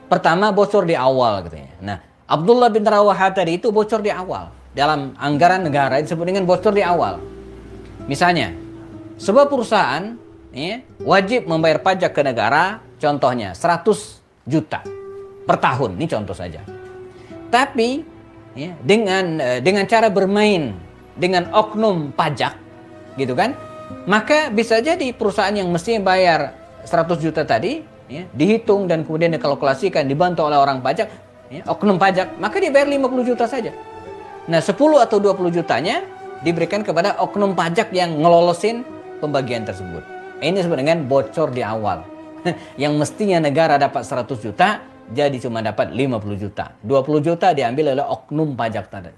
Pertama, bocor di awal katanya. Nah, Abdullah bin Rawaha tadi itu bocor di awal. Dalam anggaran negara disebut dengan bocor di awal. Misalnya, sebuah perusahaan ya, wajib membayar pajak ke negara, contohnya 100 juta per tahun. Ini contoh saja. Tapi ya, dengan cara bermain dengan oknum pajak, gitu kan? Maka bisa jadi perusahaan yang mestinya bayar 100 juta tadi, ya, dihitung dan kemudian dikalkulasikan, dibantu oleh orang pajak, ya, oknum pajak, maka dia bayar 50 juta saja. Nah, 10 atau 20 jutanya diberikan kepada oknum pajak yang ngelolosin pembagian tersebut. Ini disebut dengan bocor di awal. Yang mestinya negara dapat 100 juta, jadi cuma dapat 50 juta. 20 juta diambil oleh oknum pajak tadi.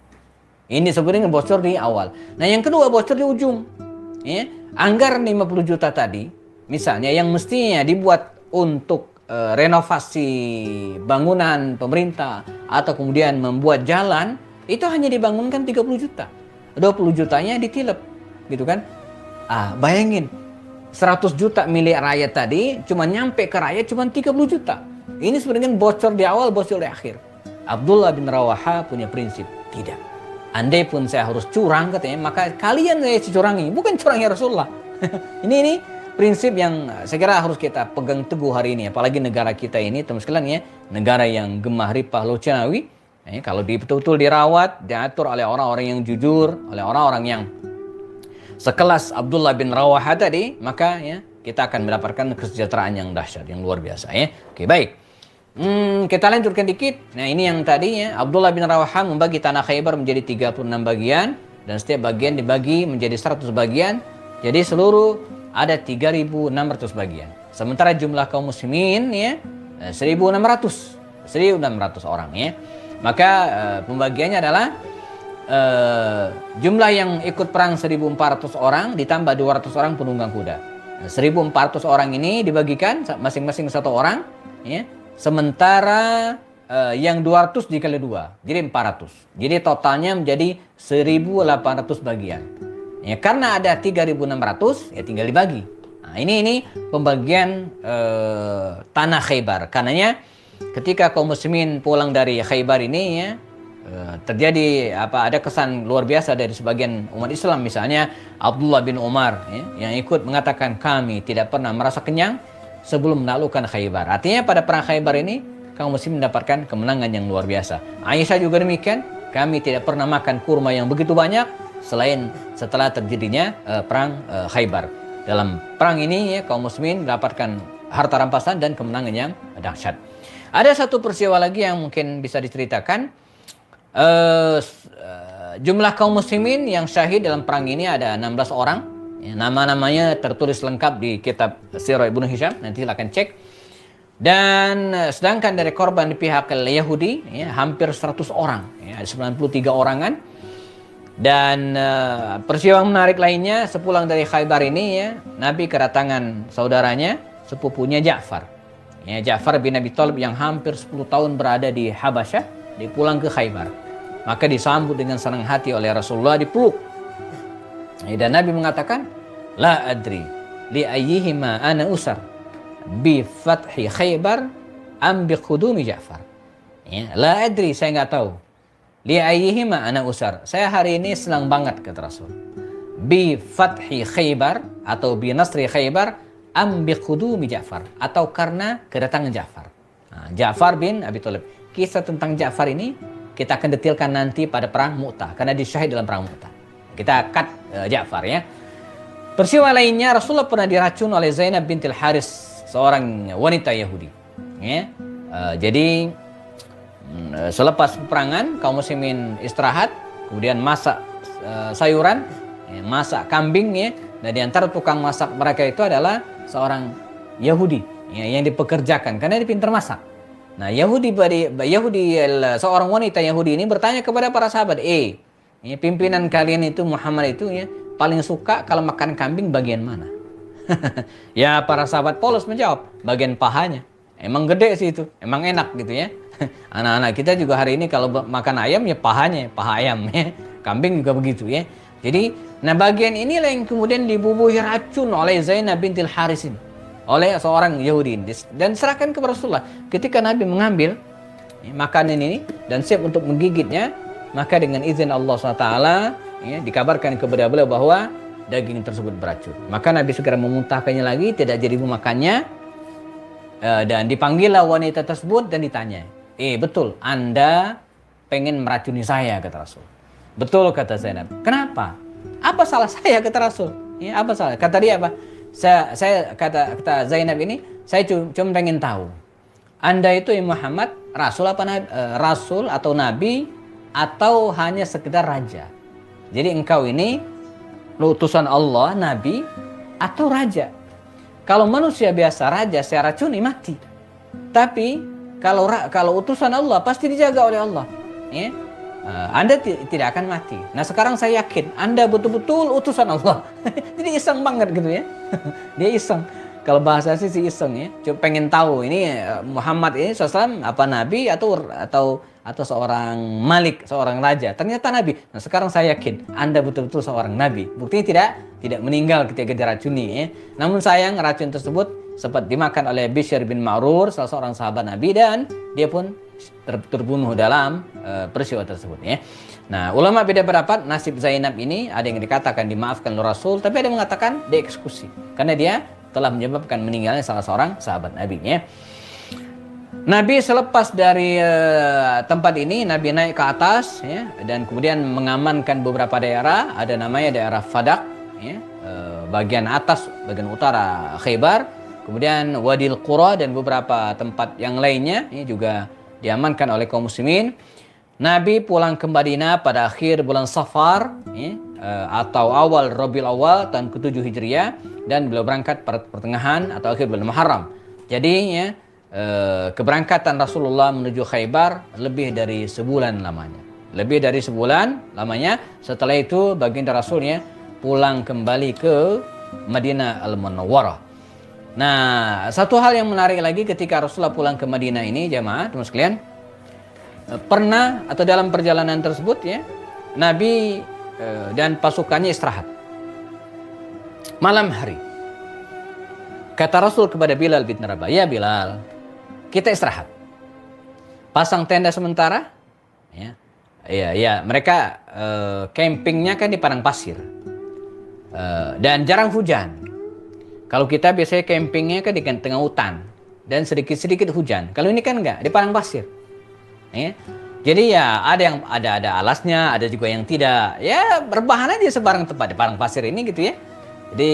Ini disebut dengan bocor di awal. Nah, yang kedua, bocor di ujung. Ya, anggaran 50 juta tadi, misalnya yang mestinya dibuat untuk renovasi bangunan pemerintah atau kemudian membuat jalan, itu hanya dibangunkan 30 juta. 20 jutanya ditilep, gitu kan? Bayangin, 100 juta milik rakyat tadi cuma nyampe ke rakyat cuma 30 juta. Ini sebenarnya bocor di awal, bocor di akhir. Abdullah bin Rawaha punya prinsip, tidak. Andai pun saya harus curang katanya, maka kalian saya curangi, bukan curangnya Rasulullah. ini prinsip yang saya kira harus kita pegang teguh hari ini, apalagi negara kita ini, teman sekalian ya, negara yang gemah ripah Lucianawi. Kalau betul-betul dirawat, diatur oleh orang-orang yang jujur, oleh orang-orang yang sekelas Abdullah bin Rawaha tadi, maka ya kita akan mendapatkan kesejahteraan yang dahsyat, yang luar biasa ya. Oke, baik. Kita lanjutkan dikit. Nah, ini yang tadinya Abdullah bin Rawaha membagi tanah Khaybar menjadi 36 bagian, dan setiap bagian dibagi menjadi 100 bagian. Jadi seluruh ada 3.600 bagian. Sementara jumlah kaum muslimin ya 1.600 orang ya. Maka pembagiannya adalah jumlah yang ikut perang 1.400 orang ditambah 200 orang penunggang kuda. 1.400 orang ini dibagikan masing-masing satu orang ya. Sementara yang 200 dikali 2, jadi 400. Jadi totalnya menjadi 1.800 bagian. Ya, karena ada 3.600, ya tinggal dibagi. Nah, ini pembagian tanah Khaybar. Karenanya ketika kaum muslimin pulang dari Khaybar ini ya, terjadi ada kesan luar biasa dari sebagian umat Islam. Misalnya Abdullah bin Umar ya, yang ikut mengatakan, kami tidak pernah merasa kenyang sebelum menaklukkan Khaybar. Artinya pada perang Khaybar ini kaum muslim mendapatkan kemenangan yang luar biasa. Aisyah juga demikian, kami tidak pernah makan kurma yang begitu banyak selain setelah terjadinya perang Khaybar. Dalam perang ini ya, kaum muslimin mendapatkan harta rampasan dan kemenangan yang dahsyat. Ada satu peristiwa lagi yang mungkin bisa diceritakan. Jumlah kaum muslimin yang syahid dalam perang ini ada 16 orang. Ya, nama-namanya tertulis lengkap di kitab Sirah Ibnu Hisham, nanti silakan cek. Dan sedangkan dari korban di pihak Yahudi ya, hampir 100 orang, ya, 93 orangan. Dan peristiwa menarik lainnya, sepulang dari Khaybar ini ya, Nabi kedatangan saudaranya, sepupunya Ja'far. Ya, Ja'far bin Abi Thalib yang hampir 10 tahun berada di Habasyah, dipulang ke Khaybar. Maka disambut dengan senang hati oleh Rasulullah, dipeluk. Dan Nabi mengatakan, la adri li ayyihima ana usar bi fathi Khaybar am bi qudumi Ja'far. Ya, la adri, saya enggak tahu. Li ayyihima ana usar. Saya hari ini senang banget, kata Rasul. Bi fathi Khaybar atau bi nasri Khaybar am bi qudumi Ja'far, atau karena kedatangan Ja'far. Nah, Ja'far bin Abi Thalib. Kisah tentang Ja'far ini kita akan detilkan nanti pada perang Mu'tah, karena disyahid dalam perang Mu'tah. Kita cut Ja'far ya. Peristiwa lainnya, Rasulullah pernah diracun oleh Zainab bintil Haris, seorang wanita Yahudi. Ya. Jadi selepas peperangan, kaum muslimin istirahat, kemudian masak sayuran, ya, masak kambing ya, Nah, di antara tukang masak mereka itu adalah seorang Yahudi ya, yang dipekerjakan karena dia pintar masak. Nah, seorang wanita Yahudi ini bertanya kepada para sahabat, ya, pimpinan kalian itu Muhammad itu ya paling suka kalau makan kambing bagian mana? Ya, para sahabat polos menjawab, bagian pahanya. Emang gede sih itu, emang enak gitu ya. Anak-anak kita juga hari ini kalau makan ayam ya pahanya, paha ayam ya. Kambing juga begitu ya. Jadi, nah bagian inilah yang kemudian dibubuhi racun oleh Zainab bintil Haris ini, oleh seorang Yahudi ini, dan serahkan kepada Rasulullah. Ketika Nabi mengambil makanan ini dan siap untuk menggigitnya, maka dengan izin Allah SWT ya, dikabarkan kepada beliau bahwa daging tersebut beracun. Maka Nabi segera memuntahkannya lagi, tidak jadi memakannya, dan dipanggillah wanita tersebut dan ditanya, betul Anda pengen meracuni saya, kata Rasul. Betul, kata Zainab. Kenapa? Apa salah saya, kata Rasul? Ya, apa salah? Kata dia apa? Saya kata Zainab ini, saya cuma pengen tahu, Anda itu ya Muhammad Rasul apa Rasul atau Nabi atau hanya sekedar raja? Jadi engkau ini utusan Allah, Nabi atau raja? Kalau manusia biasa raja saya racuni mati. Tapi kalau utusan Allah pasti dijaga oleh Allah. Ya? Anda tidak akan mati. Nah sekarang saya yakin Anda betul-betul utusan Allah. Jadi iseng banget gitu ya. Dia iseng. Kalau bahasa sih iseng ya. Cuma pengen tahu ini Muhammad ini SAW apa nabi atau seorang malik, seorang raja. Ternyata nabi. Nah sekarang saya yakin Anda betul-betul seorang nabi. Buktinya tidak meninggal ketika diracuni ya. Namun sayang racun tersebut sempat dimakan oleh Bishr bin Ma'rur, salah seorang sahabat Nabi, dan dia pun terbunuh dalam peristiwa tersebut ya. Nah, ulama beda pendapat nasib Zainab ini, ada yang dikatakan dimaafkan oleh Rasul, tapi ada yang mengatakan dieksekusi karena dia telah menyebabkan meninggalnya salah seorang sahabat Nabi ya. Nabi selepas dari tempat ini, Nabi naik ke atas ya, dan kemudian mengamankan beberapa daerah, ada namanya daerah Fadak ya, bagian atas, bagian utara Khaybar. Kemudian Wadil Qura dan beberapa tempat yang lainnya ini juga diamankan oleh kaum muslimin. Nabi pulang ke Madinah pada akhir bulan Safar ya, atau awal Rabiul Awal tahun ke-7 Hijriah, dan beliau berangkat pada pertengahan atau akhir bulan Muharram. Jadi ya, keberangkatan Rasulullah menuju Khaybar lebih dari sebulan lamanya. Lebih dari sebulan lamanya. Setelah itu baginda Rasulnya pulang kembali ke Madinah Al-Munawwarah. Nah, satu hal yang menarik lagi ketika Rasulullah pulang ke Madinah ini, jamaah, teman sekalian, pernah atau dalam perjalanan tersebut ya, Nabi dan pasukannya istirahat malam hari. Kata Rasul kepada Bilal bin Rabah, ya Bilal, kita istirahat, pasang tenda sementara. Ya, mereka campingnya kan di padang pasir dan jarang hujan. Kalau kita biasanya campingnya kan di tengah hutan dan sedikit-sedikit hujan. Kalau ini kan enggak, di padang pasir. Ya. Jadi ya ada yang ada alasnya, ada juga yang tidak. Ya berbahan aja sebarang tempat di padang pasir ini gitu ya. Jadi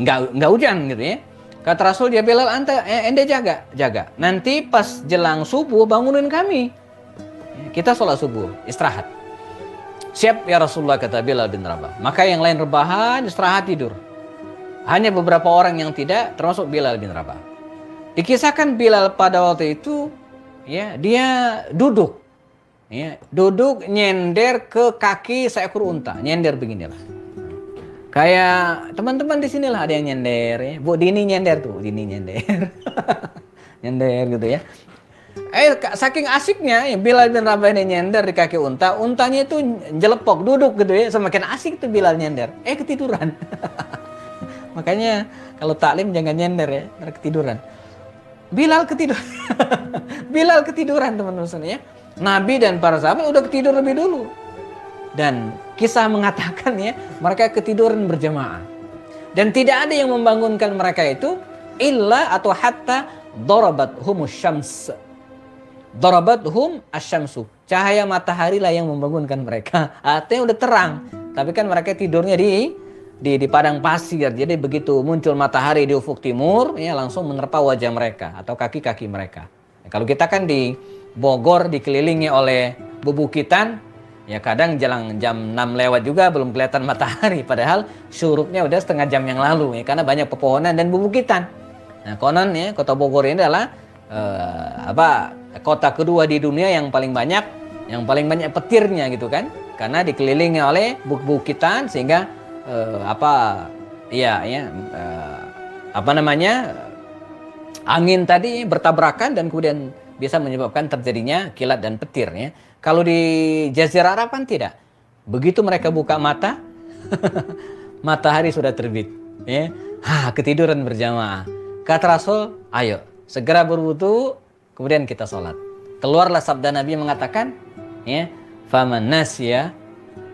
enggak hujan gitu ya. Kata Rasul, dia Bilal, ente jaga. Nanti pas jelang subuh bangunin kami. Kita sholat subuh, istirahat. Siap ya Rasulullah, kata Bilal bin Rabah. Maka yang lain rebahan, istirahat, tidur. Hanya beberapa orang yang tidak, termasuk Bilal bin Rabah. Dikisahkan Bilal pada waktu itu, ya dia duduk nyender ke kaki seekor unta, nyender beginilah. Kayak teman-teman di sinilah ada yang nyender, ya. Bu Dini nyender tuh, nyender gitu ya. Saking asiknya, ya, Bilal bin Rabah ini nyender di kaki unta, untanya itu jelepok, duduk gitu ya, semakin asik tuh Bilal nyender, ketiduran. Makanya kalau taklim jangan nyender ya, karena ketiduran. Bilal ketiduran. Bilal ketiduran teman-teman ya. Nabi dan para sahabat udah ketidur lebih dulu. Dan kisah mengatakan ya, mereka ketiduran berjamaah. Dan tidak ada yang membangunkan mereka itu illa atau hatta darabathum syams. Darabathum asyamsu. Cahaya matahari lah yang membangunkan mereka. Artinya udah terang. Tapi kan mereka tidurnya di padang pasir. Jadi begitu muncul matahari di ufuk timur, ya langsung menerpa wajah mereka atau kaki-kaki mereka. Kalau kita kan di Bogor dikelilingi oleh bebukitan, Ya kadang jalan jam 6 lewat juga belum kelihatan matahari, padahal syuruknya udah setengah jam yang lalu ya, karena banyak pepohonan dan bubukitan. Nah, konon ya kota Bogor ini adalah kota kedua di dunia yang paling banyak petirnya gitu kan, karena dikelilingi oleh bukitan sehingga angin tadi bertabrakan dan kemudian bisa menyebabkan terjadinya kilat dan petir ya. Kalau di Jazirah Arab kan tidak. Begitu mereka buka mata, matahari sudah terbit. Ya. Ketiduran berjamaah. Kata Rasul, ayo segera berwudu, kemudian kita sholat. Keluarlah sabda Nabi mengatakan, ya, faman nasya,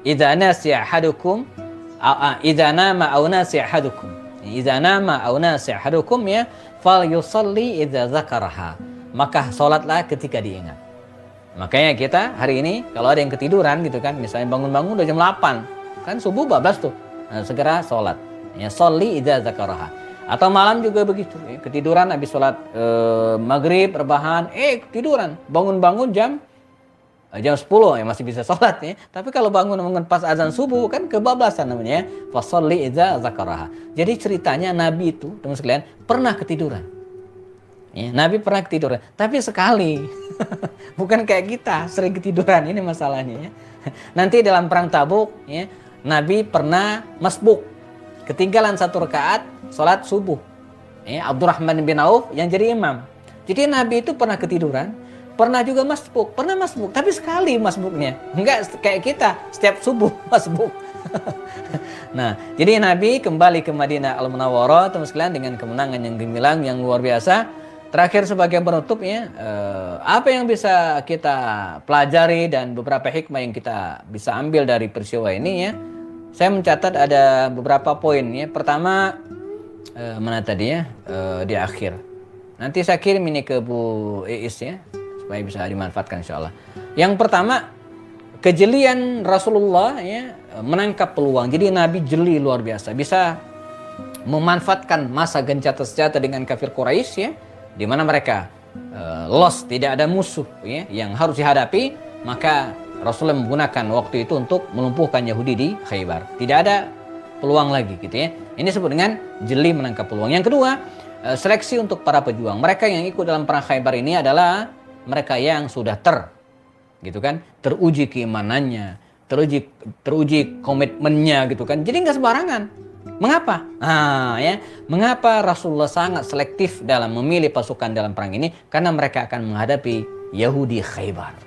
idza nasya ahadukum, idza nama aw nasya ahadukum, idza nama aw nasya ahadukum ya, fal yusalli idza zakaraha. Maka sholatlah ketika diingat. Makanya kita hari ini kalau ada yang ketiduran gitu kan, misalnya bangun-bangun udah jam 8, kan subuh 12 tuh. Nah, segera sholat. Ya, sholli idza zakaraha. Atau malam juga begitu. Ya, ketiduran habis sholat maghrib, rebahan, ketiduran. Bangun-bangun jam 10 ya masih bisa sholat ya. Tapi kalau bangun pas azan subuh kan kebablasan namanya ya. Fasholli idza zakaraha. Jadi ceritanya Nabi itu, teman sekalian, pernah ketiduran. Ya, Nabi pernah ketiduran, tapi sekali. Bukan kayak kita sering ketiduran, ini masalahnya ya. Nanti dalam perang Tabuk ya, Nabi pernah masbuk, ketinggalan 1 rakaat sholat subuh ya, Abdurrahman bin Auf yang jadi imam. Jadi Nabi itu pernah ketiduran, pernah juga masbuk, tapi sekali masbuknya, enggak kayak kita setiap subuh masbuk. Nah, jadi Nabi kembali ke Madinah Al-Munawwarah teman sekalian dengan kemenangan yang gemilang, yang luar biasa. Terakhir sebagai penutupnya, apa yang bisa kita pelajari dan beberapa hikmah yang kita bisa ambil dari peristiwa ini ya. Saya mencatat ada beberapa poin ya. Pertama, mana tadi ya, di akhir. Nanti saya kirim ini ke Bu Iis ya, supaya bisa dimanfaatkan insyaallah. Yang pertama, kejelian Rasulullah ya, menangkap peluang. Jadi Nabi jeli luar biasa, bisa memanfaatkan masa gencatan senjata dengan kafir Quraisy ya, di mana mereka lost, tidak ada musuh ya, yang harus dihadapi, maka Rasulullah menggunakan waktu itu untuk melumpuhkan Yahudi di Khaybar. Tidak ada peluang lagi gitu ya. Ini disebut dengan jeli menangkap peluang. Yang kedua, seleksi untuk para pejuang. Mereka yang ikut dalam perang Khaybar ini adalah mereka yang sudah teruji keimanannya, teruji komitmennya gitu kan. Jadi nggak sembarangan. Mengapa? Mengapa Rasulullah sangat selektif dalam memilih pasukan dalam perang ini? Karena mereka akan menghadapi Yahudi Khaybar.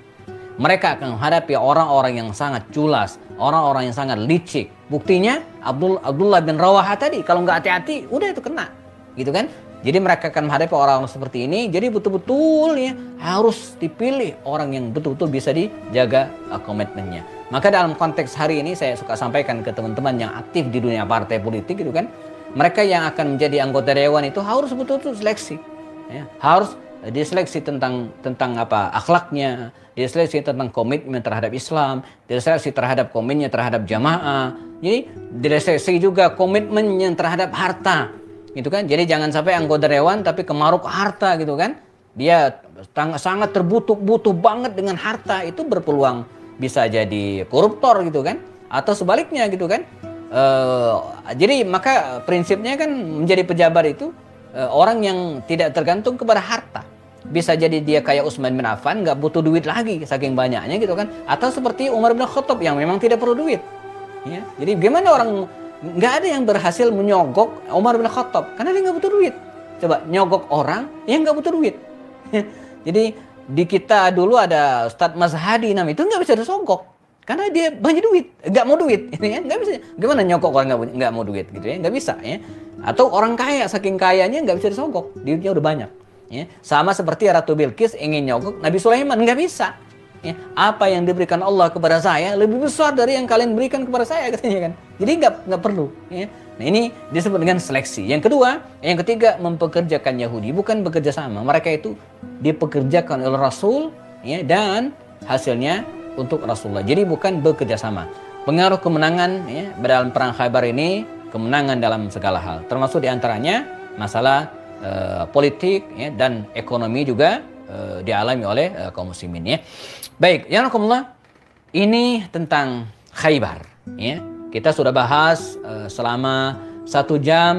Mereka akan menghadapi orang-orang yang sangat culas, orang-orang yang sangat licik. Buktinya Abdullah bin Rawaha tadi, kalau nggak hati-hati, udah itu kena, gitu kan? Jadi mereka akan menghadapi orang-orang seperti ini. Jadi betul-betul ya harus dipilih orang yang betul-betul bisa dijaga komitmennya. Maka dalam konteks hari ini saya suka sampaikan ke teman-teman yang aktif di dunia partai politik gitu kan. Mereka yang akan menjadi anggota dewan itu harus betul-betul seleksi. Ya, harus diseleksi tentang akhlaknya, diseleksi tentang komitmen terhadap Islam, diseleksi terhadap komitmennya terhadap jamaah. Jadi diseleksi juga komitmennya terhadap harta. Gitu kan? Jadi jangan sampai anggota dewan tapi kemaruk harta gitu kan. Dia sangat terbutuh banget dengan harta, itu berpeluang bisa jadi koruptor gitu kan, atau sebaliknya gitu kan. Jadi maka prinsipnya kan menjadi pejabat itu orang yang tidak tergantung kepada harta. Bisa jadi dia kayak Utsman bin Affan, nggak butuh duit lagi saking banyaknya gitu kan, atau seperti Umar bin Khattab yang memang tidak perlu duit. Ya, jadi gimana orang, nggak ada yang berhasil menyogok Umar bin Khattab karena dia nggak butuh duit. Coba nyogok orang yang nggak butuh duit. Jadi di kita dulu ada Ustadz Mazhadi itu nggak bisa disogok karena dia banyak duit, nggak mau duit, ya nggak bisa. Gimana nyogok orang nggak mau duit gitu ya, nggak bisa ya. Atau orang kaya saking kayanya nggak bisa disogok, duitnya udah banyak. Ya, sama seperti Ratu Bilqis ingin nyogok Nabi Sulaiman, nggak bisa. Ya, apa yang diberikan Allah kepada saya lebih besar dari yang kalian berikan kepada saya katanya kan. Jadi nggak perlu. Ya. Nah ini disebut dengan seleksi. Yang ketiga mempekerjakan Yahudi, bukan bekerja sama. Mereka itu dipekerjakan oleh Rasul ya, dan hasilnya untuk Rasulullah. Jadi bukan bekerja sama. Pengaruh kemenangan ya, dalam perang Khaybar ini, kemenangan dalam segala hal. Termasuk diantaranya masalah politik ya, dan ekonomi juga dialami oleh kaum muslimin ya. Baik, ya Rasulullah. Ini tentang Khaybar. Ya. Kita sudah bahas selama 1 jam